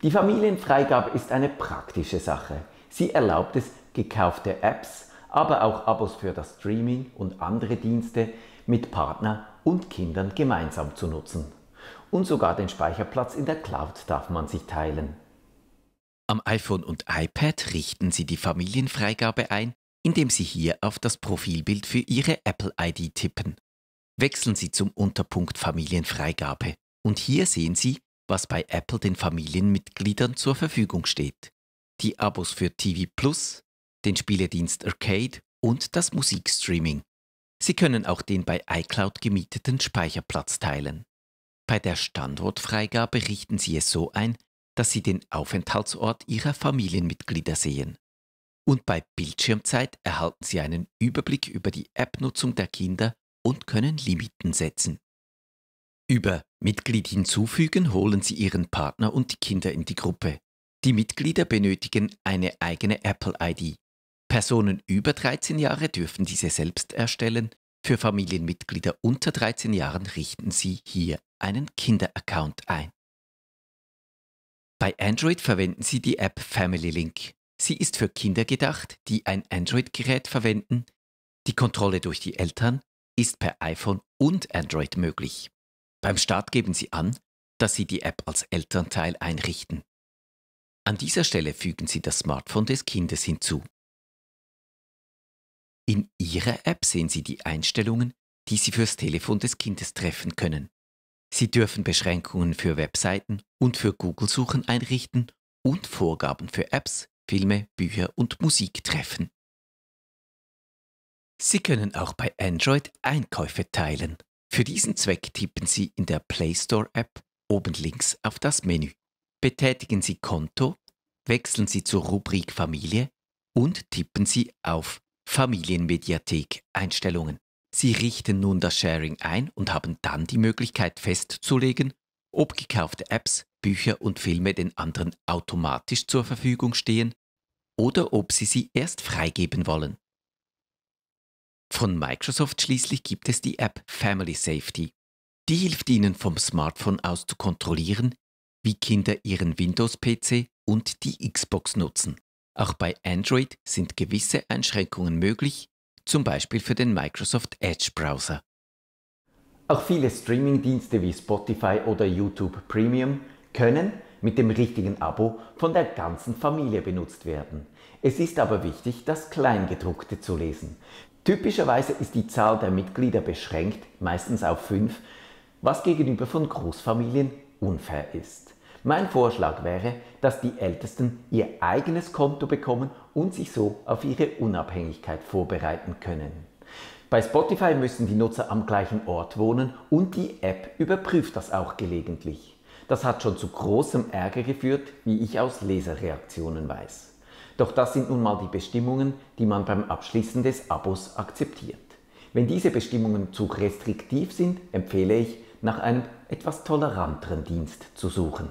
Die Familienfreigabe ist eine praktische Sache. Sie erlaubt es, gekaufte Apps, aber auch Abos für das Streaming und andere Dienste mit Partner und Kindern gemeinsam zu nutzen. Und sogar den Speicherplatz in der Cloud darf man sich teilen. Am iPhone und iPad richten Sie die Familienfreigabe ein, indem Sie hier auf das Profilbild für Ihre Apple-ID tippen. Wechseln Sie zum Unterpunkt Familienfreigabe und hier sehen Sie, was bei Apple den Familienmitgliedern zur Verfügung steht. Die Abos für TV Plus, den Spieledienst Arcade und das Musikstreaming. Sie können auch den bei iCloud gemieteten Speicherplatz teilen. Bei der Standortfreigabe richten Sie es so ein, dass Sie den Aufenthaltsort Ihrer Familienmitglieder sehen. Und bei Bildschirmzeit erhalten Sie einen Überblick über die App-Nutzung der Kinder und können Limiten setzen. Über Mitglied hinzufügen holen Sie Ihren Partner und die Kinder in die Gruppe. Die Mitglieder benötigen eine eigene Apple-ID. Personen über 13 Jahre dürfen diese selbst erstellen. Für Familienmitglieder unter 13 Jahren richten Sie hier einen Kinder-Account ein. Bei Android verwenden Sie die App Family Link. Sie ist für Kinder gedacht, die ein Android-Gerät verwenden. Die Kontrolle durch die Eltern ist per iPhone und Android möglich. Beim Start geben Sie an, dass Sie die App als Elternteil einrichten. An dieser Stelle fügen Sie das Smartphone des Kindes hinzu. In Ihrer App sehen Sie die Einstellungen, die Sie fürs Telefon des Kindes treffen können. Sie dürfen Beschränkungen für Webseiten und für Google-Suchen einrichten und Vorgaben für Apps, Filme, Bücher und Musik treffen. Sie können auch bei Android Einkäufe teilen. Für diesen Zweck tippen Sie in der Play Store App oben links auf das Menü. Betätigen Sie Konto, wechseln Sie zur Rubrik Familie und tippen Sie auf Familienmediathek Einstellungen. Sie richten nun das Sharing ein und haben dann die Möglichkeit festzulegen, ob gekaufte Apps, Bücher und Filme den anderen automatisch zur Verfügung stehen oder ob sie erst freigeben wollen. Von Microsoft schließlich gibt es die App Family Safety. Die hilft Ihnen vom Smartphone aus zu kontrollieren, wie Kinder ihren Windows-PC und die Xbox nutzen. Auch bei Android sind gewisse Einschränkungen möglich, zum Beispiel für den Microsoft Edge Browser. Auch viele Streaming-Dienste wie Spotify oder YouTube Premium können mit dem richtigen Abo von der ganzen Familie benutzt werden. Es ist aber wichtig, das Kleingedruckte zu lesen. Typischerweise ist die Zahl der Mitglieder beschränkt, meistens auf 5, was gegenüber von Großfamilien unfair ist. Mein Vorschlag wäre, dass die Ältesten ihr eigenes Konto bekommen und sich so auf ihre Unabhängigkeit vorbereiten können. Bei Spotify müssen die Nutzer am gleichen Ort wohnen und die App überprüft das auch gelegentlich. Das hat schon zu großem Ärger geführt, wie ich aus Leserreaktionen weiß. Doch das sind nun mal die Bestimmungen, die man beim Abschließen des Abos akzeptiert. Wenn diese Bestimmungen zu restriktiv sind, empfehle ich, nach einem etwas toleranteren Dienst zu suchen.